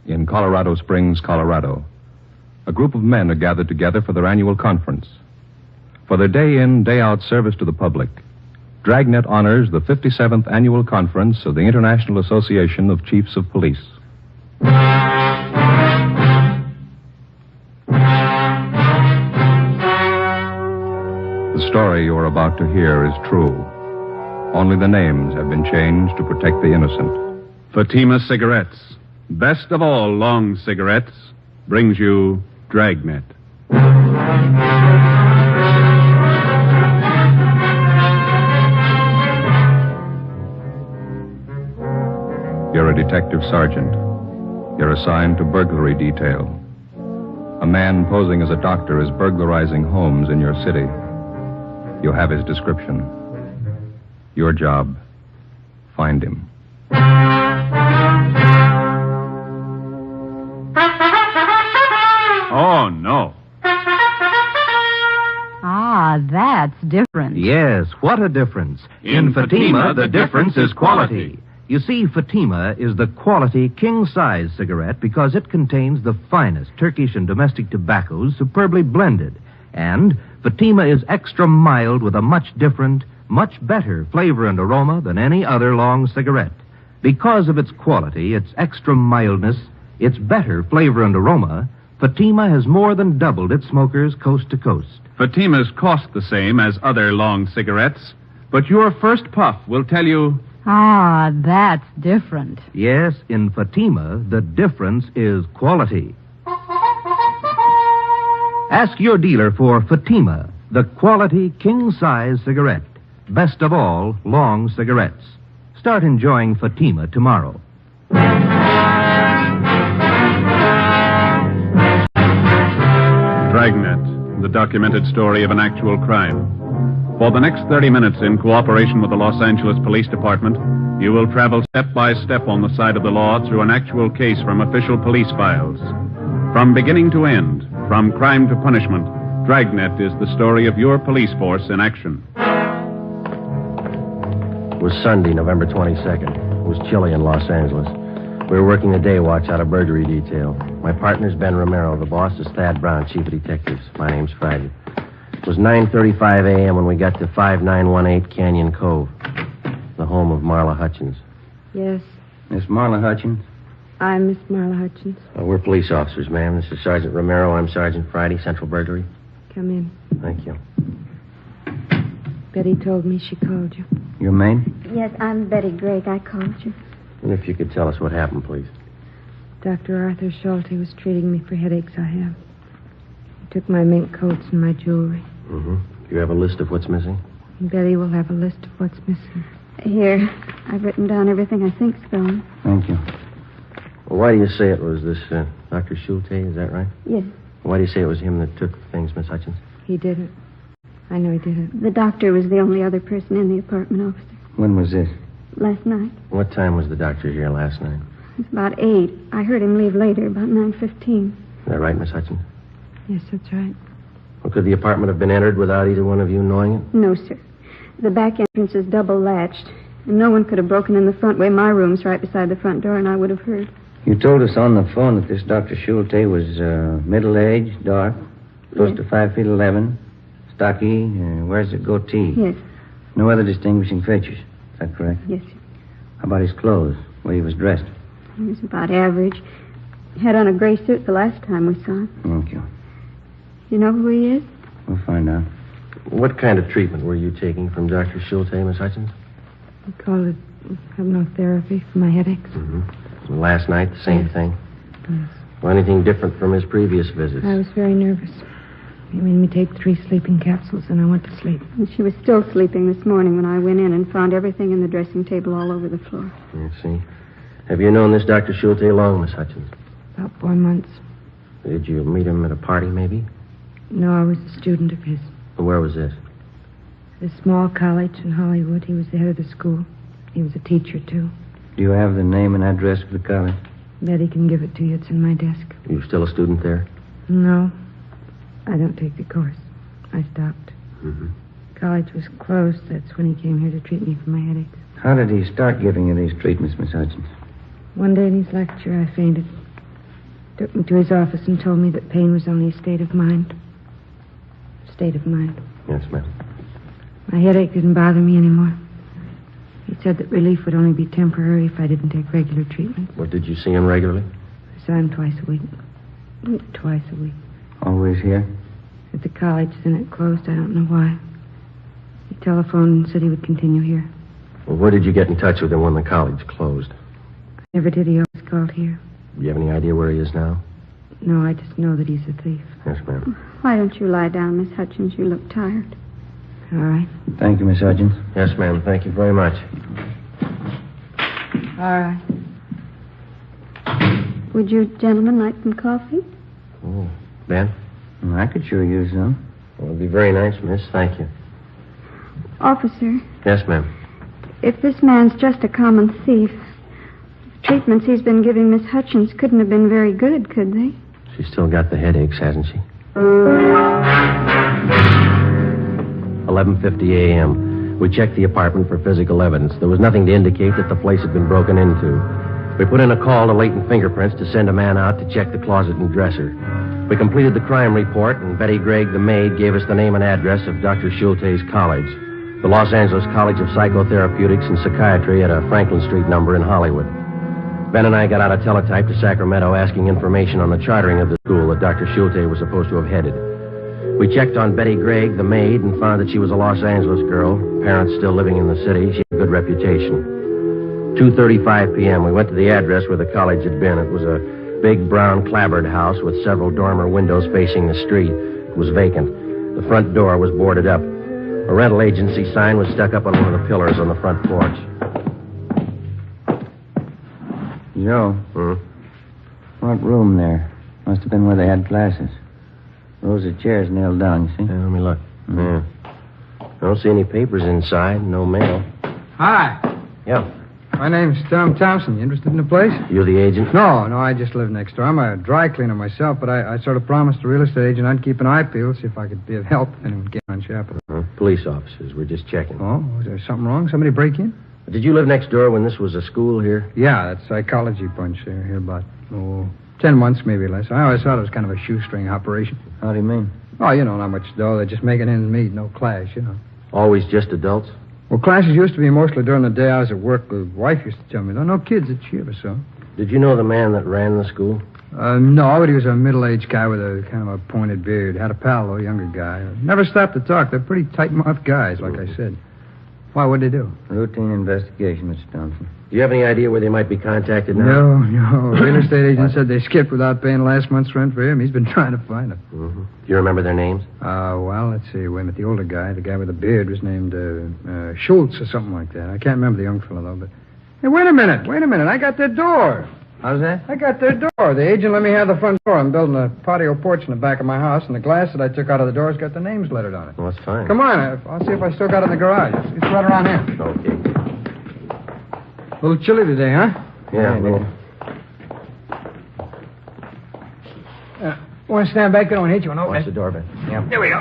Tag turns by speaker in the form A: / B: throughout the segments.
A: in Colorado Springs, Colorado. A group of men are gathered together for their annual conference. For their day-in, day-out service to the public, Dragnet honors the 57th annual conference of the International Association of Chiefs of Police. The story you are about to hear is true. Only the names have been changed to protect the innocent.
B: Fatima Cigarettes, best of all long cigarettes, brings you Dragnet.
A: You're a detective sergeant. You're assigned to burglary detail. A man posing as a doctor is burglarizing homes in your city. You have his description. Your job, find him.
B: Oh, no.
C: Ah, that's different.
D: Yes, what a difference. In Fatima, the difference is quality. You see, Fatima is the quality king-size cigarette because it contains the finest Turkish and domestic tobaccos superbly blended. And Fatima is extra mild with a much different, much better flavor and aroma than any other long cigarette. Because of its quality, its extra mildness, its better flavor and aroma, Fatima has more than doubled its smokers coast to coast.
B: Fatimas cost the same as other long cigarettes, but your first puff will tell you...
C: Ah, that's different.
D: Yes, in Fatima, the difference is quality. Ask your dealer for Fatima, the quality king-size cigarette. Best of all, long cigarettes. Start enjoying Fatima tomorrow.
B: Dragnet, the documented story of an actual crime. For the next 30 minutes, in cooperation with the Los Angeles Police Department, you will travel step by step on the side of the law through an actual case from official police files. From beginning to end, from crime to punishment, Dragnet is the story of your police force in action.
E: It was Sunday, November 22nd. It was chilly in Los Angeles. We were working the day watch out of burglary detail. My partner's Ben Romero. The boss is Thad Brown, chief of detectives. My name's Friday. It was 9:35 a.m. when we got to 5918 Canyon Cove, the home of Marla Hutchins.
F: Yes,
E: Miss Marla Hutchins?
F: I'm Miss Marla Hutchins.
E: We're police officers, ma'am. This is Sergeant Romero. I'm Sergeant Friday, Central Burglary.
F: Come in.
E: Thank you.
F: Betty told me she called you.
E: Your name?
G: Yes, I'm Betty Drake. I called you.
E: And if you could tell us what happened, please.
F: Dr. Arthur Schulte was treating me for headaches I have. He took my mink coats and my jewelry.
E: Mm-hmm. Do you have a list of what's missing?
F: And Betty will have a list of what's missing.
G: Here, I've written down everything I think's gone.
E: Thank you. Well, why do you say it was this Dr. Schulte? Is that right?
G: Yes.
E: Why do you say it was him that took the things, Miss Hutchins?
F: He didn't. I know he didn't.
G: The doctor was the only other person in the apartment, officer.
E: When was this?
G: Last night.
E: What time was the doctor here last night?
G: It was about 8. I heard him leave later, about 9:15.
E: Is that right, Miss Hutchins?
F: Yes, that's right.
E: Well, could the apartment have been entered without either one of you knowing it?
G: No, sir. The back entrance is double latched, and no one could have broken in the front way. My room's right beside the front door, and I would have heard.
H: You told us on the phone that this Dr. Schulte was middle-aged, dark, close to 5'11", stocky, wears a goatee.
G: Yes.
H: No other distinguishing features. Is that correct?
G: Yes, sir.
H: How about his clothes, the way he was dressed?
G: He was about average. He had on a gray suit the last time we saw him.
H: Thank you.
G: You know who he is?
H: We'll find out.
E: What kind of treatment were you taking from Dr. Schulte, Miss Hutchins?
F: We call it hypnotherapy for my headaches.
E: Mm-hmm. Last night, the same thing?
F: Yes.
E: Well, anything different from his previous visits?
F: I was very nervous. He made me take 3 sleeping capsules, and I went to sleep.
G: And she was still sleeping this morning when I went in and found everything in the dressing table all over the floor.
E: I see. Have you known this Dr. Schulte long, Miss Hutchins?
F: About 4 months.
E: Did you meet him at a party, maybe?
F: No, I was a student of his.
E: Where was this?
F: At a small college in Hollywood. He was the head of the school. He was a teacher, too.
H: Do you have the name and address of the college?
F: Betty can give it to you. It's in my desk.
E: Are you still a student there?
F: No. I don't take the course. I stopped.
E: Mm-hmm.
F: College was closed. That's when he came here to treat me for my headaches.
H: How did he start giving you these treatments, Miss Hutchins?
F: One day in his lecture, I fainted. Took me to his office and told me that pain was only a state of mind. State of mind.
E: Yes, ma'am.
F: My headache didn't bother me anymore. He said that relief would only be temporary if I didn't take regular treatment.
E: Well, did you see him regularly?
F: I saw him twice a week. Twice a week.
H: Always here?
F: At the college, then it closed. I don't know why. He telephoned and said he would continue here.
E: Well, where did you get in touch with him when the college closed?
F: I never did. He always called here.
E: Do you have any idea where he is now?
F: No, I just know that he's a thief.
E: Yes, ma'am.
G: Why don't you lie down, Miss Hutchins? You look tired.
F: All right.
H: Thank you, Miss Hutchins.
E: Yes, ma'am. Thank you very much.
F: All right.
G: Would you gentlemen like some coffee?
E: Oh, Ben?
H: I could sure use some.
E: Well, it'd be very nice, miss. Thank you.
G: Officer,
E: Yes, ma'am.
G: if this man's just a common thief, the treatments he's been giving Miss Hutchins couldn't have been very good, could they?
E: She's still got the headaches, hasn't she? 11:50 a.m. We checked the apartment for physical evidence. There was nothing to indicate that the place had been broken into. We put in a call to Latent Fingerprints to send a man out to check the closet and dresser. We completed the crime report, and Betty Gregg, the maid, gave us the name and address of Dr. Schulte's college, the Los Angeles College of Psychotherapeutics and Psychiatry at a Franklin Street number in Hollywood. Ben and I got out a teletype to Sacramento asking information on the chartering of the school that Dr. Schulte was supposed to have headed. We checked on Betty Gregg, the maid, and found that she was a Los Angeles girl, parents still living in the city. She had a good reputation. 2:35 p.m., we went to the address where the college had been. It was a big brown clapboard house with several dormer windows facing the street. It was vacant. The front door was boarded up. A rental agency sign was stuck up on one of the pillars on the front porch.
H: Joe. What room there? Must have been where they had classes. Rows of chairs nailed down, you see?
E: Yeah, let me look. Yeah. I don't see any papers inside, no mail.
I: Hi.
E: Yeah.
I: My name's Tom Thompson. You interested in the place?
E: You the agent?
I: No, I just live next door. I'm a dry cleaner myself, but I sort of promised the real estate agent I'd keep an eye peeled, see if I could be of help if anyone came on shop.
E: Police officers. We're just checking.
I: Oh, was there something wrong? Somebody break in?
E: Did you live next door when this was a school here?
I: Yeah, that psychology bunch there. Here about, 10 months, maybe less. I always thought it was kind of a shoestring operation.
H: How do you mean?
I: Oh, not much dough. They're just making ends meet. No class,
E: Always just adults?
I: Well, classes used to be mostly during the day I was at work. The wife used to tell me, no kids that she ever saw.
E: Did you know the man that ran the school?
I: No, but he was a middle-aged guy with a kind of a pointed beard. Had a pal, though, a younger guy. Never stopped to talk. They're pretty tight-mouthed guys, like I said. Why, what'd they do?
H: Routine investigation, Mr. Thompson.
E: Do you have any idea where they might be contacted now?
I: No. Real estate agent said they skipped without paying last month's rent for him. He's been trying to find them.
E: Mm-hmm. Do you remember their names?
I: Well, let's see. Wait a minute. The older guy, the guy with the beard, was named Schultz or something like that. I can't remember the young fellow, though, but... Hey, wait a minute. I got their door.
H: How's that?
I: I got their door. The agent let me have the front door. I'm building a patio porch in the back of my house, and the glass that I took out of the door's got the names lettered on it.
E: Well, that's fine.
I: Come on. I'll see if I still got it in the garage. It's right around here.
E: Okay.
I: A little chilly today, huh?
E: Yeah, a little.
I: Want to stand back there and hit you one? Okay.
E: Watch the door, Ben. Yeah.
I: There we go.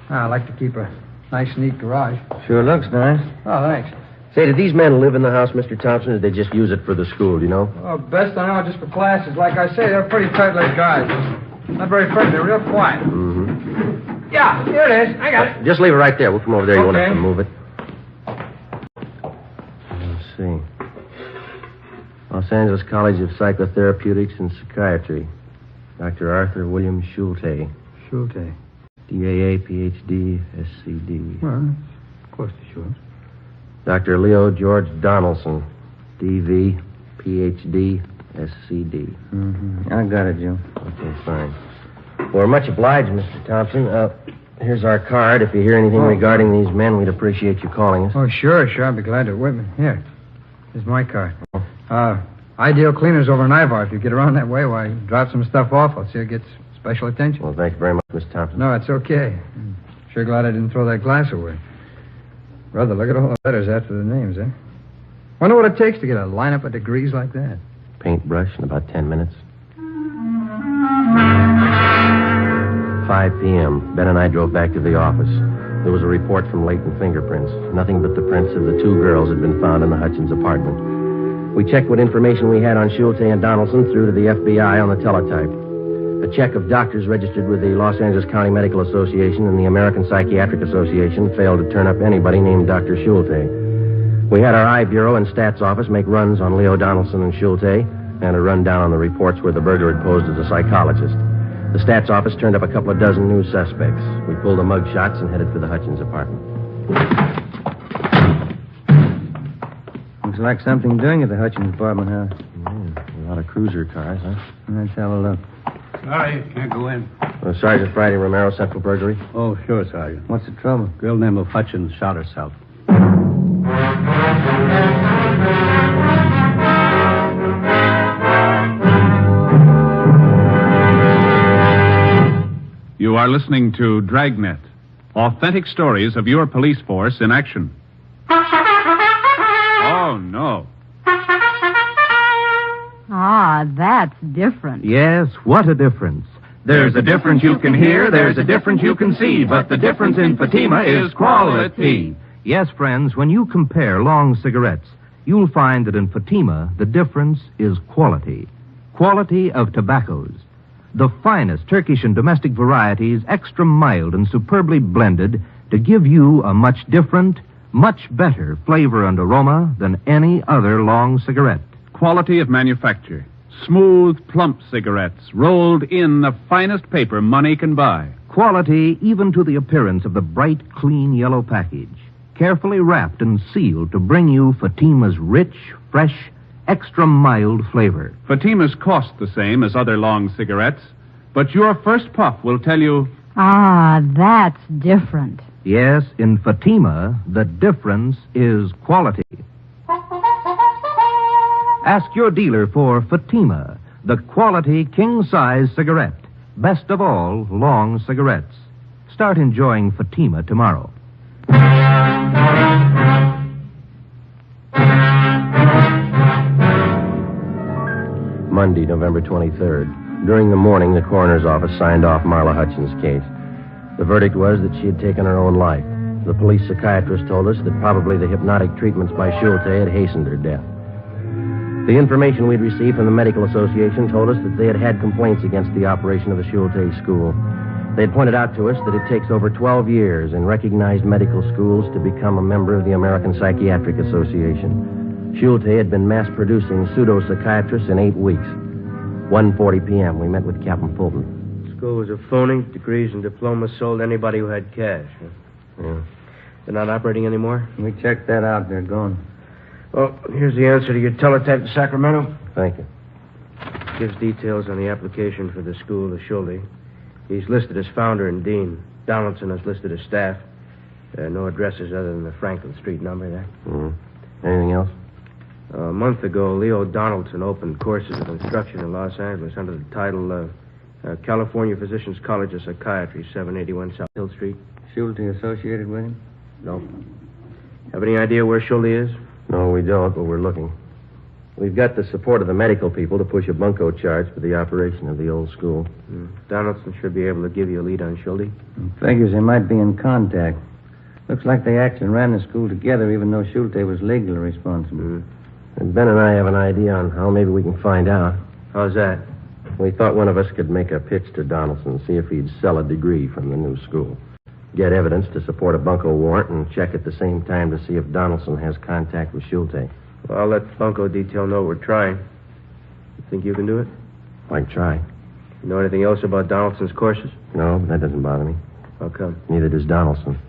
I: I like to keep a nice, neat garage.
H: Sure looks nice.
I: Oh, thanks.
E: Say, did these men live in the house, Mr. Thompson, or did they just use it for the school, do you know?
I: Oh, best I know, just for classes. Like I say, they're pretty tight-lipped guys. Not very friendly. They're real quiet.
E: Mm-hmm.
I: Yeah, here it is. I got it.
E: Just leave it right there. We'll come over there. You won't have
I: Okay.
E: to move it. Let's see. Los Angeles College of Psychotherapeutics and Psychiatry. Dr. Arthur William Schulte.
I: Schulte.
E: DAA, PhD, SCD.
I: Well, that's close to Schultz.
E: Dr. Leo George Donaldson. DV, PhD, SCD.
H: Mm-hmm. I got it, Joe.
E: Okay, fine. Well, we're much obliged, Mr. Thompson. Here's our card. If you hear anything regarding these men, we'd appreciate you calling us.
I: Oh, sure. I'll be glad to. Wait a minute. Here. Here's my card. Ideal Cleaners over in Ivar. If you get around that way, why, drop some stuff off. I'll see it gets special attention.
E: Well, thank you very much, Mr. Thompson.
I: No, it's okay. I'm sure glad I didn't throw that glass away. Brother, look at all the letters after the names, eh? Wonder what it takes to get a lineup of degrees like that.
E: Paintbrush in about 10 minutes. 5 p.m. Ben and I drove back to the office. There was a report from Latent Fingerprints. Nothing but the prints of the two girls had been found in the Hutchins apartment. We checked what information we had on Schulte and Donaldson through to the FBI on the teletype. A check of doctors registered with the Los Angeles County Medical Association and the American Psychiatric Association failed to turn up anybody named Dr. Schulte. We had our I Bureau and Stats Office make runs on Leo Donaldson and Schulte and a rundown on the reports where the burglar had posed as a psychologist. The Stats Office turned up a couple of dozen new suspects. We pulled the mug shots and headed for the Hutchins apartment.
H: Looks like something doing at the Hutchins apartment house.
E: Yeah, a lot of cruiser cars, huh?
H: Let's have a look.
J: Sorry, can't go in.
E: Sergeant Friday Romero, Central Burglary.
J: Oh, sure, Sergeant.
H: What's the trouble?
J: Girl named Hutchins shot herself.
B: You are listening to Dragnet, authentic stories of your police force in action. Oh, no.
C: Ah, that's different.
D: Yes, what a difference. There's a difference you can hear, there's a difference you can see, but the difference in Fatima is quality. Yes, friends, when you compare long cigarettes, you'll find that in Fatima, the difference is quality. Quality of tobaccos. The finest Turkish and domestic varieties, extra mild and superbly blended to give you a much different, much better flavor and aroma than any other long cigarette.
B: Quality of manufacture. Smooth, plump cigarettes rolled in the finest paper money can buy.
D: Quality even to the appearance of the bright, clean yellow package. Carefully wrapped and sealed to bring you Fatima's rich, fresh, extra mild flavor.
B: Fatimas cost the same as other long cigarettes, but your first puff will tell you...
C: Ah, that's different.
D: Yes, in Fatima, the difference is quality. Ask your dealer for Fatima, the quality king-size cigarette. Best of all, long cigarettes. Start enjoying Fatima tomorrow.
E: Monday, November 23rd. During the morning, the coroner's office signed off Marla Hutchins' case. The verdict was that she had taken her own life. The police psychiatrist told us that probably the hypnotic treatments by Schulte had hastened her death. The information we'd received from the Medical Association told us that they had had complaints against the operation of the Schulte School. They had pointed out to us that it takes over 12 years in recognized medical schools to become a member of the American Psychiatric Association. Schulte had been mass-producing pseudo-psychiatrists in 8 weeks. 1:40 p.m., we met with Captain Fulton. School was a phony. Degrees and diplomas sold anybody who had cash. Yeah. They're not operating anymore?
H: We checked that out. They're gone.
E: Well, here's the answer to your teletype to Sacramento. Thank you. Gives details on the application for the school to Schulte. He's listed as founder and dean. Donaldson is listed as staff. No addresses other than the Franklin Street number there. Anything else? A month ago, Leo Donaldson opened courses of instruction in Los Angeles under the title California Physicians College of Psychiatry, 781 South Hill Street.
H: Schulte associated with him?
E: No. Have any idea where Schulte is? No, we don't, but we're looking. We've got the support of the medical people to push a bunco charge for the operation of the old school. Donaldson should be able to give you a lead on Schulte.
H: Figures they might be in contact. Looks like they actually ran the school together, even though Schulte was legally responsible.
E: And Ben and I have an idea on how maybe we can find out. How's that? We thought one of us could make a pitch to Donaldson, see if he'd sell a degree from the new school. Get evidence to support a bunco warrant and check at the same time to see if Donaldson has contact with Schulte. Well, I'll let bunco detail know we're trying. You think you can do it? I can try. You know anything else about Donaldson's courses? No, that doesn't bother me. How come? Neither does Donaldson.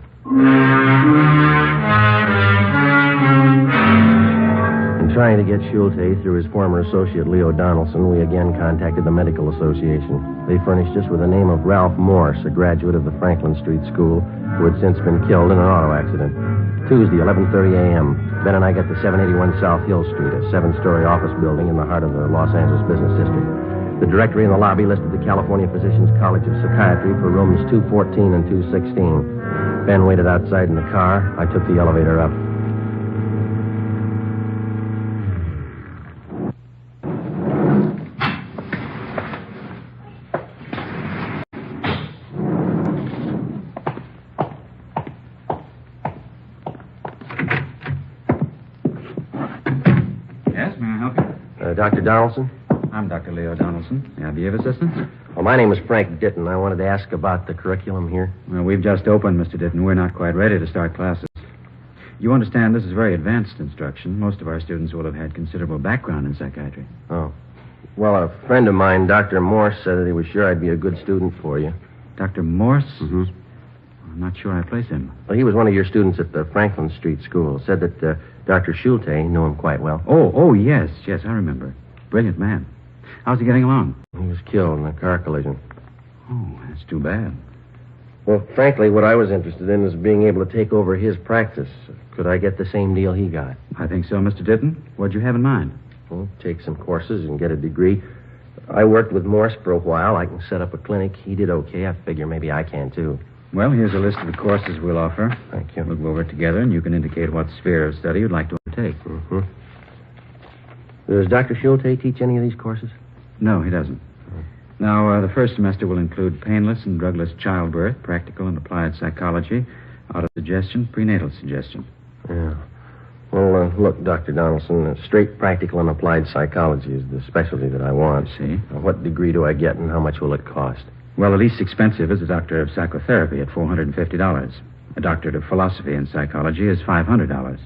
E: In trying to get Schulte through his former associate Leo Donaldson, we again contacted the Medical Association. They furnished us with the name of Ralph Morse, a graduate of the Franklin Street School, who had since been killed in an auto accident. Tuesday, 11:30 a.m., Ben and I got to 781 South Hill Street, a 7-story office building in the heart of the Los Angeles business district. The directory in the lobby listed the California Physicians College of Psychiatry for rooms 214 and 216. Ben waited outside in the car. I took the elevator up. Dr. Donaldson?
K: I'm Dr. Leo Donaldson. May I be of assistance?
E: Well, my name is Frank Ditton. I wanted to ask about the curriculum here.
K: Well, we've just opened, Mr. Ditton. We're not quite ready to start classes. You understand this is very advanced instruction. Most of our students will have had considerable background in psychiatry.
E: Oh. Well, a friend of mine, Dr. Morse, said that he was sure I'd be a good student for you.
K: Dr. Morse?
E: Mm-hmm.
K: I'm not sure I place him.
E: Well, he was one of your students at the Franklin Street School. Said that Dr. Schulte knew him quite well.
K: Oh, yes, I remember. Brilliant man. How's he getting along?
E: He was killed in a car collision.
K: Oh, that's too bad.
E: Well, frankly, what I was interested in is being able to take over his practice. Could I get the same deal he got?
K: I think so, Mr. Ditton. What'd you have in mind?
E: Well, take some courses and get a degree. I worked with Morse for a while. I can set up a clinic. He did okay. I figure maybe I can, too.
K: Well, here's a list of the courses we'll offer.
E: Thank you.
K: We'll go over it together, and you can indicate what sphere of study you'd like to undertake.
E: Mm-hmm. Does Dr. Schulte teach any of these courses?
K: No, he doesn't. Now, the first semester will include painless and drugless childbirth, practical and applied psychology, autosuggestion, prenatal suggestion.
E: Yeah. Well, look, Dr. Donaldson, straight practical and applied psychology is the specialty that I want.
K: See?
E: What degree do I get and how much will it cost?
K: Well, the least expensive is a doctor of psychotherapy at $450. A doctorate of philosophy and psychology is $500.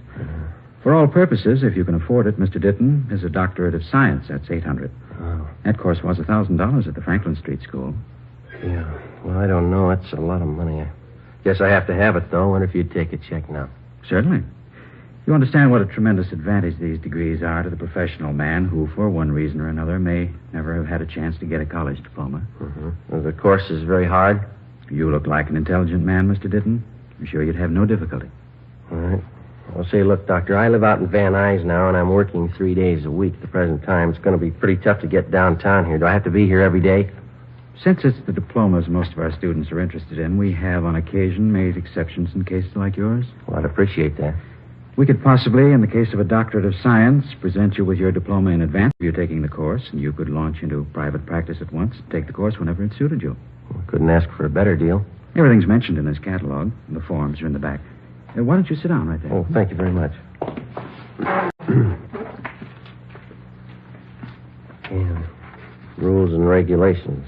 K: For all purposes, if you can afford it, Mr. Ditton, is a doctorate of science. That's $800.
E: Oh.
K: That course was $1,000 at the Franklin Street School.
E: Yeah. Well, I don't know. That's a lot of money. I guess I have to have it, though. Wonder if you'd take a check now.
K: Certainly. You understand what a tremendous advantage these degrees are to the professional man who, for one reason or another, may never have had a chance to get a college diploma.
E: Mm-hmm. Well, the course is very hard?
K: You look like an intelligent man, Mr. Ditton. I'm sure you'd have no difficulty.
E: All right. Well, say, look, Doctor, I live out in Van Nuys now, and I'm working 3 days a week at the present time. It's going to be pretty tough to get downtown here. Do I have to be here every day?
K: Since it's the diplomas most of our students are interested in, we have, on occasion, made exceptions in cases like yours.
E: Well, I'd appreciate that.
K: We could possibly, in the case of a doctorate of science, present you with your diploma in advance of you taking the course, and you could launch into private practice at once and take the course whenever it suited you.
E: Well, couldn't ask for a better deal.
K: Everything's mentioned in this catalog. The forms are in the back. Why don't you sit down right there?
E: Oh, thank you very much. Yeah. Rules and regulations.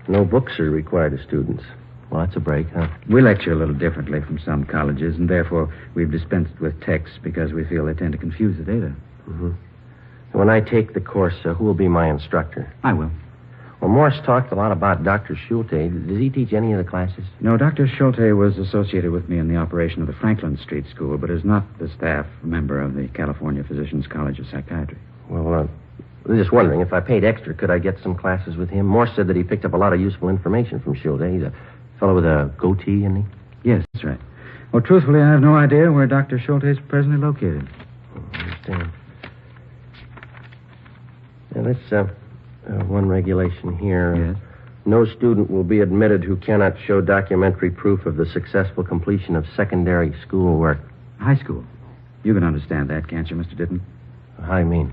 E: No books are required of students. Well, that's a break, huh?
K: We lecture a little differently from some colleges, and therefore we've dispensed with texts because we feel they tend to confuse the data.
E: Mm-hmm. When I take the course, who will be my instructor?
K: I will.
E: Well, Morse talked a lot about Dr. Schulte. Does he teach any of the classes?
K: No, Dr. Schulte was associated with me in the operation of the Franklin Street School, but is not the staff member of the California Physicians College of Psychiatry.
E: Well, I'm just wondering, if I paid extra, could I get some classes with him? Morse said that he picked up a lot of useful information from Schulte. He's a fellow with a goatee, isn't he?
K: Yes, that's right. Well, truthfully, I have no idea where Dr. Schulte is presently located.
E: I understand. Now, let's, one regulation here.
K: Yes?
E: No student will be admitted who cannot show documentary proof of the successful completion of secondary school work.
K: High school. You can understand that, can't you, Mr. Ditton?
E: How do you mean?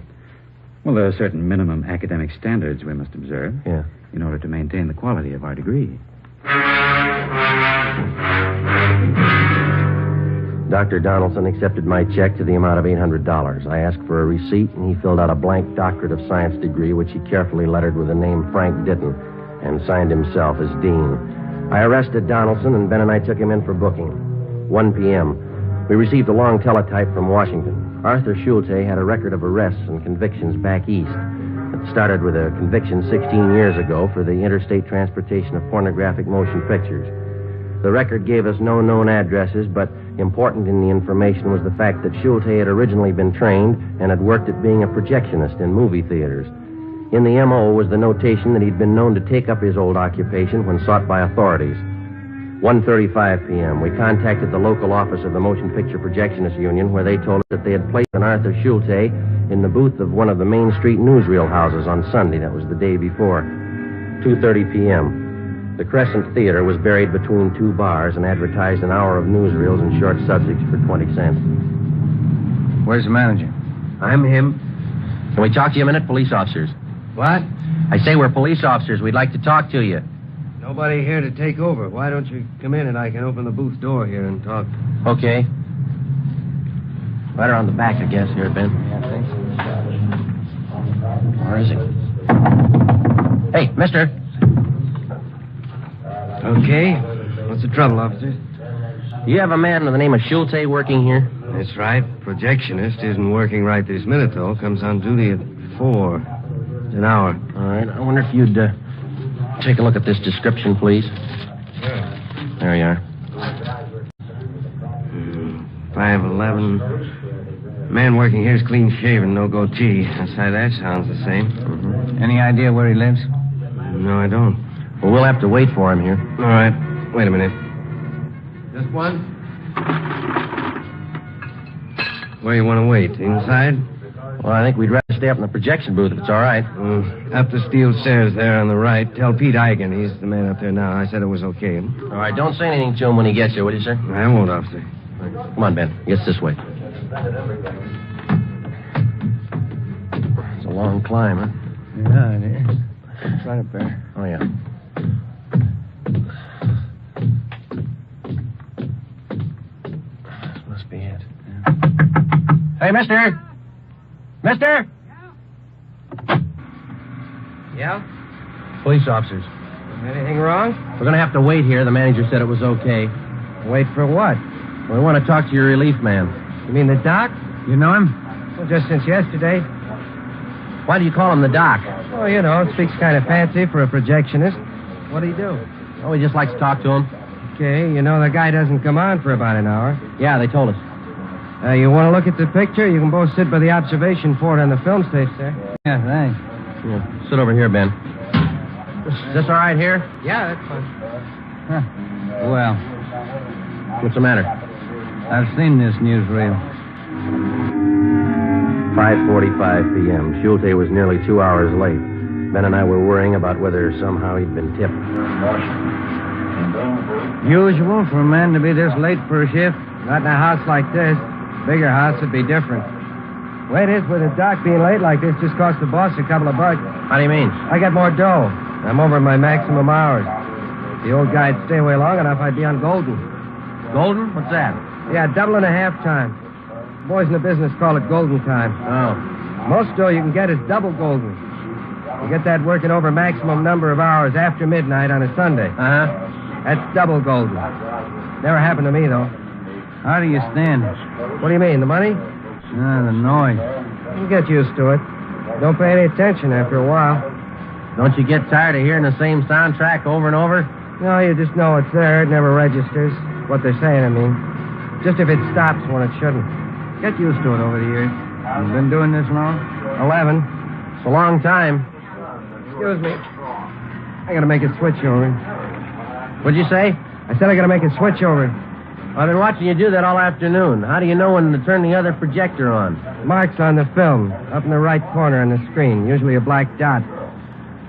K: Well, there are certain minimum academic standards we must observe.
E: Yeah.
K: In order to maintain the quality of our degree.
E: Dr. Donaldson accepted my check to the amount of $800. I asked for a receipt, and he filled out a blank doctorate of science degree, which he carefully lettered with the name Frank Ditton, and signed himself as dean. I arrested Donaldson, and Ben and I took him in for booking. 1 p.m. We received a long teletype from Washington. Arthur Schulte had a record of arrests and convictions back east. It started with a conviction 16 years ago for the interstate transportation of pornographic motion pictures. The record gave us no known addresses, but important in the information was the fact that Schulte had originally been trained and had worked at being a projectionist in movie theaters. In the M.O. was the notation that he'd been known to take up his old occupation when sought by authorities. 1:35 p.m., we contacted the local office of the Motion Picture Projectionists Union, where they told us that they had placed an Arthur Schulte in the booth of one of the Main Street newsreel houses on Sunday. That was the day before. 2:30 p.m. The Crescent Theater was buried between two bars and advertised an hour of newsreels and short subjects for 20 cents.
I: Where's the manager?
E: I'm him. Can we talk to you a minute, police officers?
H: What?
E: I say we're police officers. We'd like to talk to you.
H: Nobody here to take over. Why don't you come in and I can open the booth door here and talk?
E: Okay. Right around the back, I guess. Here, Ben.
H: Yeah, thanks.
E: Where is he? Hey, mister.
L: Okay. What's the trouble, officer?
E: Do you have a man with the name of Schulte working here?
L: That's right. Projectionist isn't working right this minute, though. Comes on duty at 4. It's an hour.
E: All right. I wonder if you'd take a look at this description, please.
L: Sure.
E: There you are.
L: 5'11". Man working here is clean shaven, no goatee. Outside that sounds the same.
E: Mm-hmm.
I: Any idea where he lives?
L: No, I don't.
E: Well, we'll have to wait for him here.
L: All right. Wait a minute. Just one? Where you want to wait? Inside?
E: Well, I think we'd rather stay up in the projection booth if it's all right.
L: Up the steel stairs there on the right. Tell Pete Eigen. He's the man up there now. I said it was okay.
E: All right. Don't say anything to him when he gets here, will you, sir?
L: I won't, officer.
E: Come on, Ben. Gets this way. It's a long climb, huh?
I: Yeah, it is. It's right up there.
E: Oh, yeah. This must be it. Yeah. Hey, mister! Mister!
L: Yeah?
E: Police officers.
L: Anything wrong?
E: We're going to have to wait here. The manager said it was okay.
L: Wait for what?
E: We want to talk to your relief man.
L: You mean the doc?
I: You know him?
L: Well, just since yesterday.
E: Why do you call him the doc?
L: Oh, you know, speaks kind of fancy for a projectionist. What do you do?
E: Oh, we just like to talk to him.
L: Okay, you know the guy doesn't come on for about an hour.
E: Yeah, they told us.
L: You want to look at the picture? You can both sit by the observation port on the film stage, sir.
I: Yeah, thanks.
E: Yeah, sit over here, Ben. Is this all right here?
L: Yeah, that's fine.
I: Huh. Well,
E: What's the matter?
I: I've seen this newsreel.
E: 5:45 p.m. Schulte was nearly 2 hours late. Ben and I were worrying about whether somehow he'd been tipped.
L: Usual for a man to be this late for a shift. Not in a house like this. Bigger house would be different. Way it is with a doc being late like this just cost the boss a couple of bucks.
E: How do you mean?
L: I got more dough. I'm over my maximum hours. If the old guy'd stay away long enough, I'd be on Golden.
E: Golden? What's that?
L: Yeah, double and a half time. Boys in the business call it Golden time.
E: Oh.
L: Most dough you can get is double Golden. You get that working over maximum number of hours after midnight on a Sunday.
E: Uh-huh.
L: That's double Golden. Never happened to me, though.
I: How do you stand it?
L: What do you mean, the money?
I: The noise.
L: You get used to it. Don't pay any attention after a while.
E: Don't you get tired of hearing the same soundtrack over and over?
L: No, you just know it's there. It never registers. What they're saying, I mean. Just if it stops when it shouldn't.
I: Get used to it over the years. You've been doing this long?
L: 11.
E: It's a long time.
L: Excuse me. I gotta make a switch over.
E: What'd you say?
L: I said I gotta make a switch over.
E: I've been watching you do that all afternoon. How do you know when to turn the other projector on?
L: Marks on the film, up in the right corner on the screen. Usually a black dot.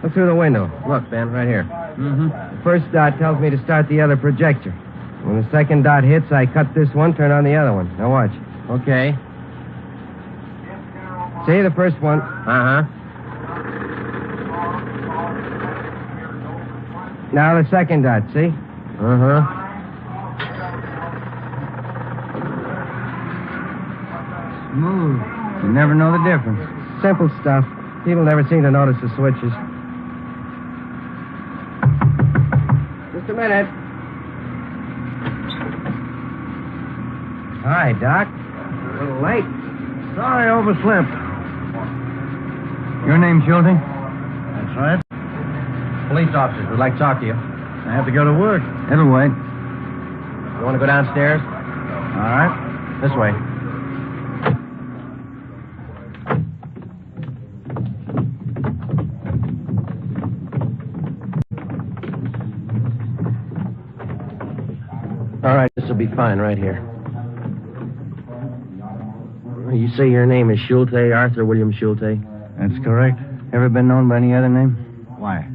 L: Look through the window.
E: Look, Ben, right here.
I: Mm-hmm.
L: The first dot tells me to start the other projector. When the second dot hits, I cut this one, turn on the other one. Now watch.
E: Okay.
L: See the first one?
E: Uh-huh.
L: Now the second dot, see?
E: Uh-huh.
I: Smooth. You never know the difference.
L: Simple stuff. People never seem to notice the switches. Just a minute. Hi, Doc. A little late. Sorry, overslept.
I: Your name, Schulte?
E: That's right. Police officers would like to talk to you.
I: I have to go to work. It'll wait.
E: You want to go downstairs?
I: All right.
E: This way. All right, this will be fine right here. You say your name is Schulte, Arthur William Schulte?
I: That's correct. Ever been known by any other name? Why?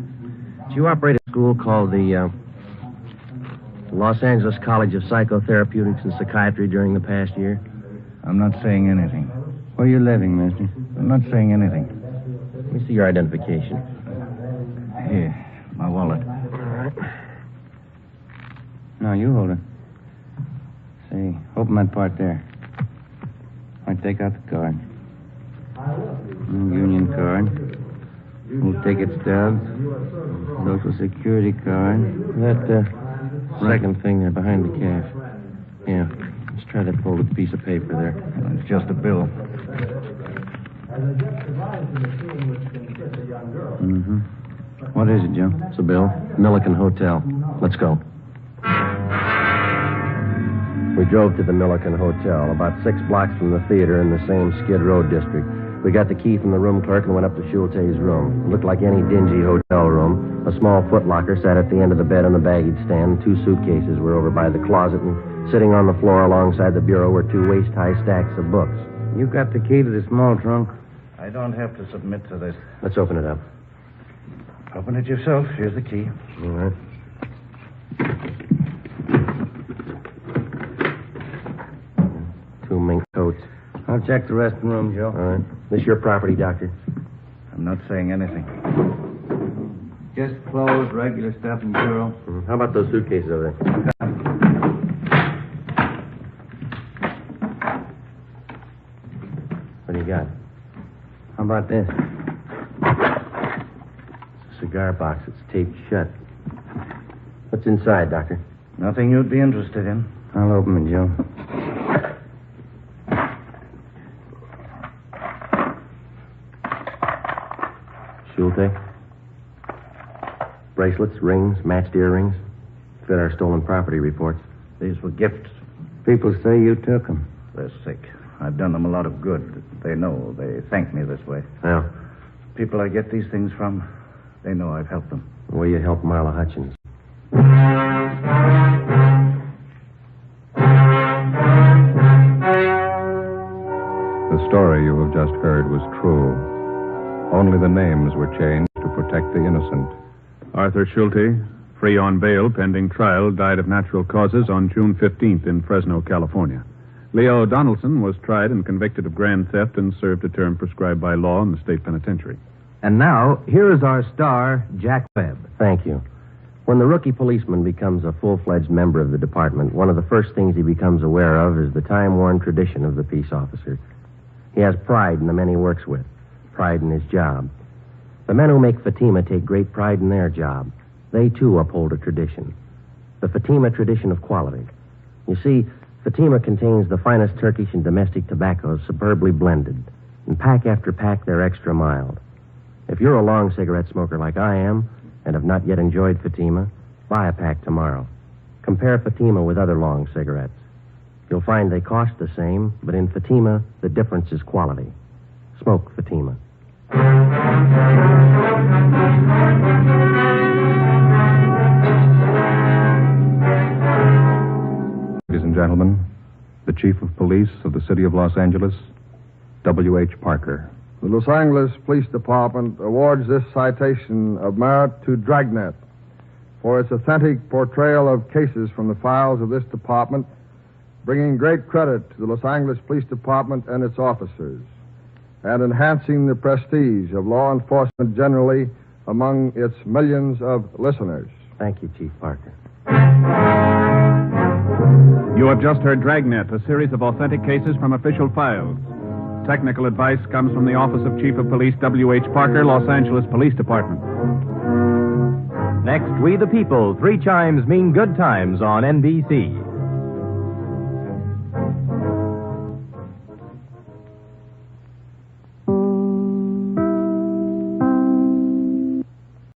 E: Did you operate a school called the Los Angeles College of Psychotherapeutics and Psychiatry during the past year?
I: I'm not saying anything. Where are you living, mister? I'm not saying anything.
E: Let me see your identification.
I: Here, my wallet.
E: All right.
I: No, you hold it. Say, open that part there. I take out the card. Union card.
H: Who ticket stubs? Social Security card.
E: That second thing there behind the cash. Yeah. Let's try that folded piece of paper there.
J: It's just a bill.
H: Mm-hmm. What is it, Joe?
E: It's a bill. Milliken Hotel. Let's go. We drove to the Milliken Hotel, about 6 blocks from the theater in the same Skid Row district. We got the key from the room clerk and went up to Schulte's room. It looked like any dingy hotel room. A small footlocker sat at the end of the bed on the baggage stand. 2 suitcases were over by the closet, and sitting on the floor alongside the bureau were 2 waist-high stacks of books.
H: You got the key to the small trunk?
J: I don't have to submit to this.
E: Let's open it up.
J: Open it yourself. Here's the key.
E: All right. Two mink coats.
H: I'll check the rest of the room, Joe.
E: All right. This your property, Doctor?
J: I'm not saying anything.
H: Just clothes, regular stuff in the bureau.
E: Mm-hmm. How about those suitcases over there? What do you got?
H: How about this?
E: It's a cigar box. It's taped shut. What's inside, Doctor?
J: Nothing you'd be interested in.
H: I'll open it, Joe.
E: Schulte? Bracelets, rings, matched earrings. Fit our stolen property reports.
J: These were gifts.
H: People say you took them.
J: They're sick. I've done them a lot of good. They know. They thank me this way.
E: Well,
J: People I get these things from, they know I've helped them.
E: will you help Marla Hutchins?
A: The story you have just heard was true. Only the names were changed to protect the innocent.
B: Arthur Schulte, free on bail pending trial, died of natural causes on June 15th in Fresno, California. Leo Donaldson was tried and convicted of grand theft and served a term prescribed by law in the state penitentiary.
D: And now, here is our star, Jack Webb.
E: Thank you. When the rookie policeman becomes a full-fledged member of the department, one of the first things he becomes aware of is the time-worn tradition of the peace officer. He has pride in the men he works with, pride in his job. The men who make Fatima take great pride in their job. They, too, uphold a tradition. The Fatima tradition of quality. You see, Fatima contains the finest Turkish and domestic tobaccos superbly blended. And pack after pack, they're extra mild. If you're a long cigarette smoker like I am, and have not yet enjoyed Fatima, buy a pack tomorrow. Compare Fatima with other long cigarettes. You'll find they cost the same, but in Fatima, the difference is quality. Smoke Fatima.
A: Ladies and gentlemen, the Chief of Police of the City of Los Angeles, W.H. Parker.
M: The Los Angeles Police Department awards this citation of merit to Dragnet for its authentic portrayal of cases from the files of this department, bringing great credit to the Los Angeles Police Department and its officers, and enhancing the prestige of law enforcement generally among its millions of listeners.
E: Thank you, Chief Parker.
B: You have just heard Dragnet, a series of authentic cases from official files. Technical advice comes from the Office of Chief of Police W.H. Parker, Los Angeles Police Department.
N: Next, We the People. 3 chimes mean good times on NBC.